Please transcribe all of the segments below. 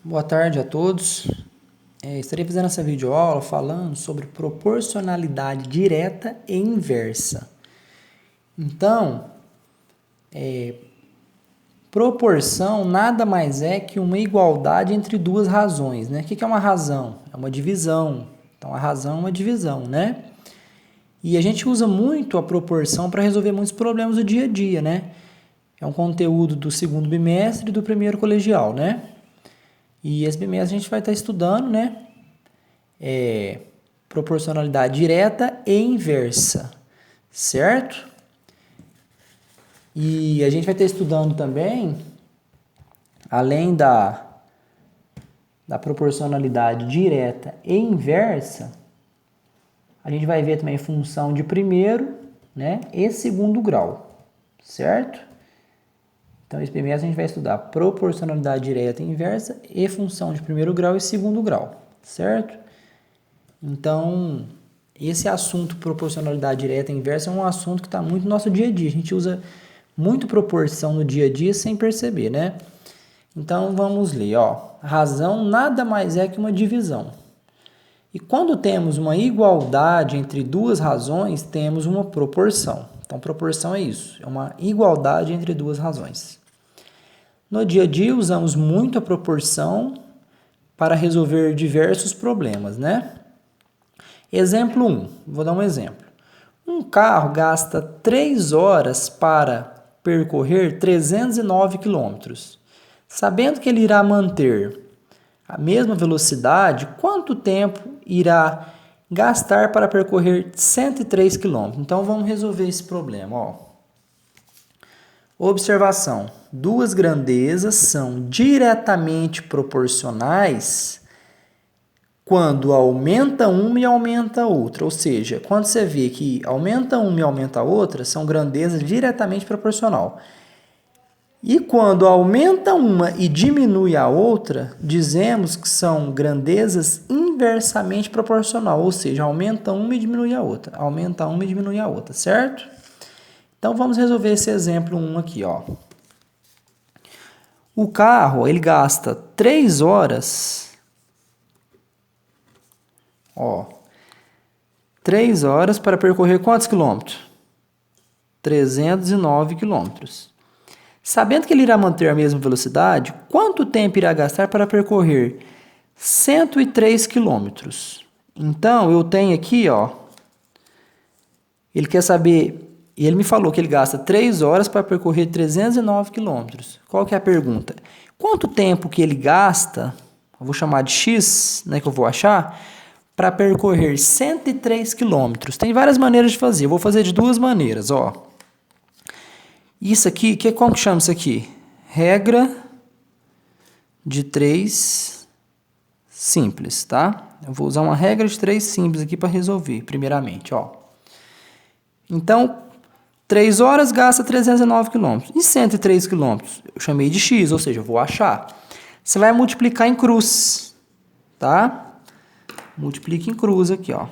Boa tarde a todos. Estarei fazendo essa videoaula falando sobre proporcionalidade direta e inversa. Então, proporção nada mais é que uma igualdade entre duas razões, né? O que é uma razão? É uma divisão. Então, a razão é uma divisão, né? E a gente usa muito a proporção para resolver muitos problemas do dia a dia, né? É um conteúdo do segundo bimestre e do primeiro colegial, né? E esse bimestre a gente vai estar estudando, né? Proporcionalidade direta e inversa, certo? E a gente vai estar estudando também, além da proporcionalidade direta e inversa, a gente vai ver também função de primeiro, né, e segundo grau, certo? Então, esse bimestre a gente vai estudar proporcionalidade direta e inversa e função de primeiro grau e segundo grau, certo? Então, esse assunto proporcionalidade direta e inversa é um assunto que está muito no nosso dia a dia. A gente usa muito proporção no dia a dia sem perceber, né? Então, vamos ler, ó. Razão nada mais é que uma divisão. E quando temos uma igualdade entre duas razões, temos uma proporção. Então, proporção é isso, é uma igualdade entre duas razões. No dia a dia, usamos muito a proporção para resolver diversos problemas, né? Exemplo 1, vou dar um exemplo. Um carro gasta 3 horas para percorrer 309 quilômetros. Sabendo que ele irá manter a mesma velocidade, quanto tempo irá gastar para percorrer 103 km? Então, vamos resolver esse problema. Ó. Observação. Duas grandezas são diretamente proporcionais quando aumenta uma e aumenta a outra. Ou seja, quando você vê que aumenta uma e aumenta a outra, são grandezas diretamente proporcional. E quando aumenta uma e diminui a outra, dizemos que são grandezas inversamente proporcional, ou seja, aumenta uma e diminui a outra. Aumenta uma e diminui a outra, certo? Então, vamos resolver esse exemplo 1 aqui, ó. O carro, ele gasta 3 horas, 3 horas para percorrer quantos quilômetros? 309 quilômetros. Sabendo que ele irá manter a mesma velocidade, quanto tempo irá gastar para percorrer 103 quilômetros? Então, eu tenho aqui, ó, ele quer saber, ele me falou que ele gasta 3 horas para percorrer 309 quilômetros. Qual que é a pergunta? Quanto tempo que ele gasta, eu vou chamar de X, né, que eu vou achar, para percorrer 103 quilômetros? Tem várias maneiras de fazer, eu vou fazer de duas maneiras, ó. Isso aqui, como que chama isso aqui? Regra de 3 simples, tá? Eu vou usar uma regra de 3 simples aqui para resolver, primeiramente, ó. Então, 3 horas gasta 309 km. E 103 km? Eu chamei de X, ou seja, eu vou achar. Você vai multiplicar em cruz, tá? Multiplica em cruz aqui, ó.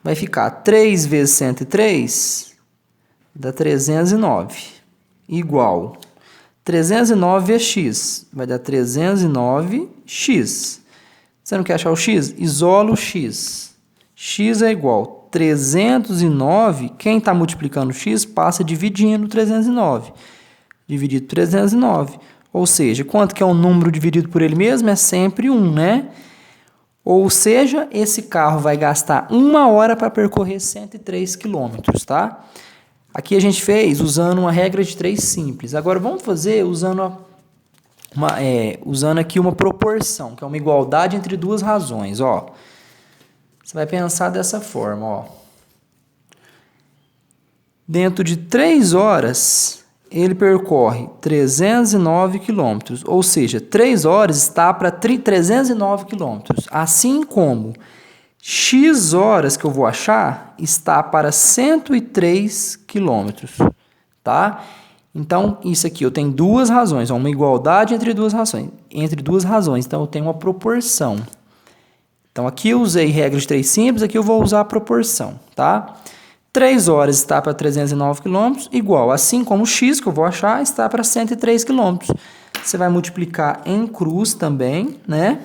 Vai ficar 3 vezes 103... dá 309, igual 309 vezes x, vai dar 309x. Você não quer achar o x? Isola o x. X é igual 309, quem está multiplicando x passa dividindo 309. Dividido por 309. Ou seja, quanto que é um número dividido por ele mesmo? É sempre 1, né? Ou seja, esse carro vai gastar 1 hora para percorrer 103 quilômetros, tá? Aqui a gente fez usando uma regra de 3 simples. Agora vamos fazer usando aqui uma proporção, que é uma igualdade entre duas razões. Ó. Você vai pensar dessa forma. Ó. Dentro de 3 horas, ele percorre 309 quilômetros. Ou seja, 3 horas está para 309 quilômetros. Assim como X horas que eu vou achar está para 103 quilômetros, tá? Então, isso aqui eu tenho duas razões, ó, uma igualdade entre duas razões. Então, eu tenho uma proporção. Então, aqui eu usei regra de 3 simples, aqui eu vou usar a proporção, tá? 3 horas está para 309 quilômetros, igual, assim como X, que eu vou achar, está para 103 quilômetros. Você vai multiplicar em cruz também, né?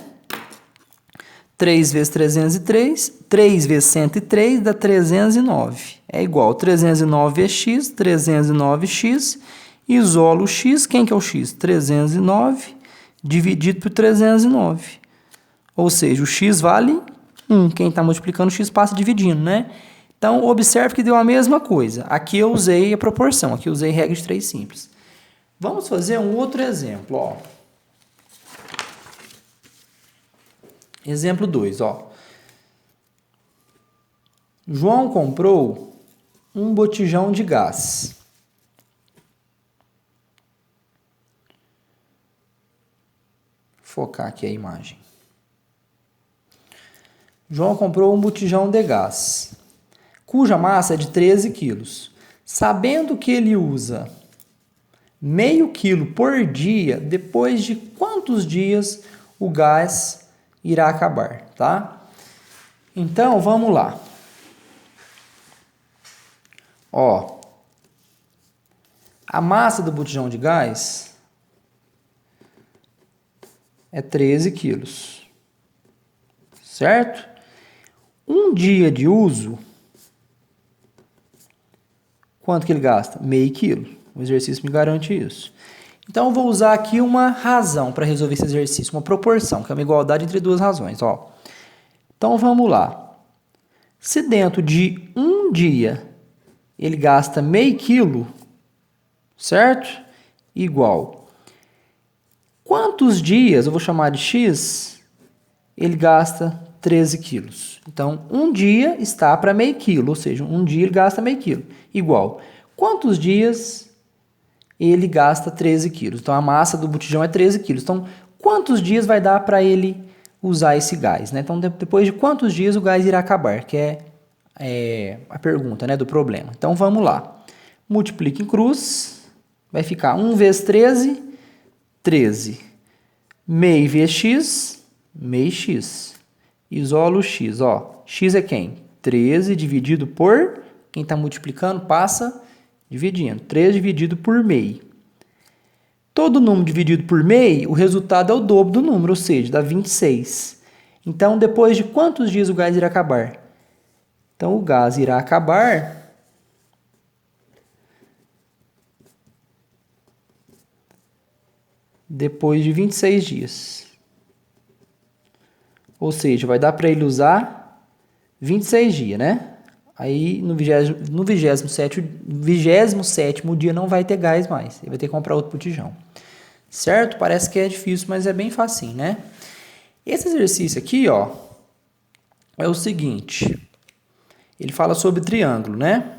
3 vezes 303, 3 vezes 103 dá 309. É igual 309 é x, 309x, isolo o x. Quem que é o x? 309 dividido por 309. Ou seja, o x vale 1. Quem está multiplicando o x passa dividindo, né? Então, observe que deu a mesma coisa. Aqui eu usei a proporção, aqui eu usei regra de 3 simples. Vamos fazer um outro exemplo, ó. Exemplo 2, ó. João comprou um botijão de gás. Vou focar aqui a imagem. João comprou um botijão de gás, cuja massa é de 13 quilos. Sabendo que ele usa meio quilo por dia, depois de quantos dias o gás irá acabar, tá? Então, vamos lá. Ó, a massa do botijão de gás é 13 quilos, certo? Um dia de uso, quanto que ele gasta? Meio quilo. O exercício me garante isso. Então, eu vou usar aqui uma razão para resolver esse exercício, uma proporção, que é uma igualdade entre duas razões. Ó. Então, vamos lá. Se dentro de um dia ele gasta meio quilo, certo? Igual. Quantos dias, eu vou chamar de x, ele gasta 13 quilos. Então, um dia está para meio quilo, ou seja, um dia ele gasta meio quilo. Igual. Quantos dias ele gasta 13 quilos? Então, a massa do botijão é 13 quilos. Então, quantos dias vai dar para ele usar esse gás, né? Então, depois de quantos dias o gás irá acabar? Que é a pergunta, né, do problema. Então, vamos lá. Multiplica em cruz. Vai ficar 1 vezes 13, 13. Meio vezes x, meio x. Isola o x, ó. X é quem? 13 dividido por... Quem está multiplicando passa dividindo. 13 dividido por meio. Todo número dividido por meio, o resultado é o dobro do número, ou seja, dá 26. Então, depois de quantos dias o gás irá acabar? Então, o gás irá acabar depois de 26 dias. Ou seja, vai dar para ele usar 26 dias, né? Aí, no 27º dia não vai ter gás mais. Ele vai ter que comprar outro botijão. Certo? Parece que é difícil, mas é bem facinho, né? Esse exercício aqui, ó, é o seguinte. Ele fala sobre triângulo, né?